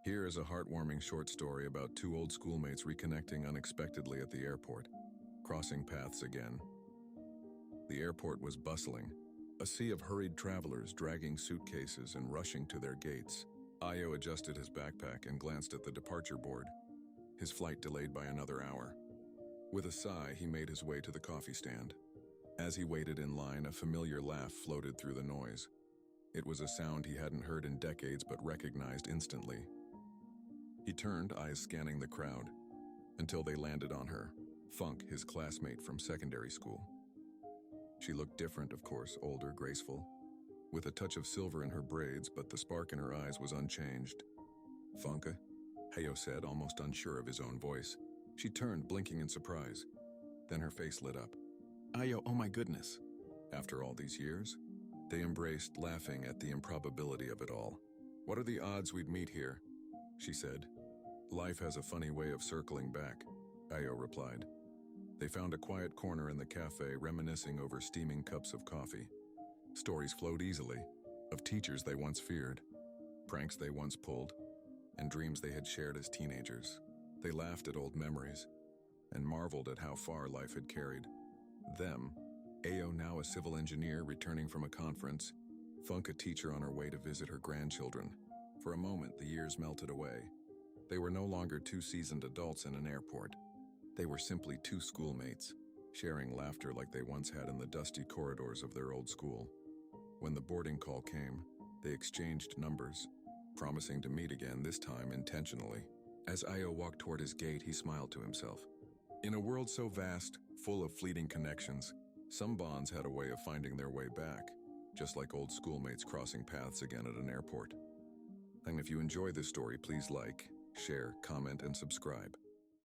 Here is a heartwarming short story about two old schoolmates reconnecting unexpectedly at the airport, crossing paths again. The airport was bustling, a sea of hurried travelers dragging suitcases and rushing to their gates. Ayo adjusted his backpack and glanced at the departure board, his flight delayed by another hour. With a sigh, he made his way to the coffee stand. As he waited in line, a familiar laugh floated through the noise. It was a sound he hadn't heard in decades but recognized instantly. He turned, eyes scanning the crowd, until they landed on her, Funk, his classmate from secondary school. She looked different, of course, older, graceful, with a touch of silver in her braids, but the spark in her eyes was unchanged. "Funka?" Hayo said, almost unsure of his own voice. She turned, blinking in surprise. Then her face lit up. "Ayo, oh my goodness!" After all these years? They embraced, laughing at the improbability of it all. "What are the odds we'd meet here?" she said. "Life has a funny way of circling back," Ayo replied. They found a quiet corner in the cafe, reminiscing over steaming cups of coffee. Stories flowed easily, of teachers they once feared, pranks they once pulled, and dreams they had shared as teenagers. They laughed at old memories, and marveled at how far life had carried them. Ayo, now a civil engineer returning from a conference, Funk, a teacher on her way to visit her grandchildren. For a moment, the years melted away. They were no longer two seasoned adults in an airport. They were simply two schoolmates, sharing laughter like they once had in the dusty corridors of their old school. When the boarding call came, they exchanged numbers, promising to meet again, this time intentionally. As Ayo walked toward his gate, he smiled to himself. In a world so vast, full of fleeting connections, some bonds had a way of finding their way back, just like old schoolmates crossing paths again at an airport. And if you enjoy this story, please like, share, comment, and subscribe.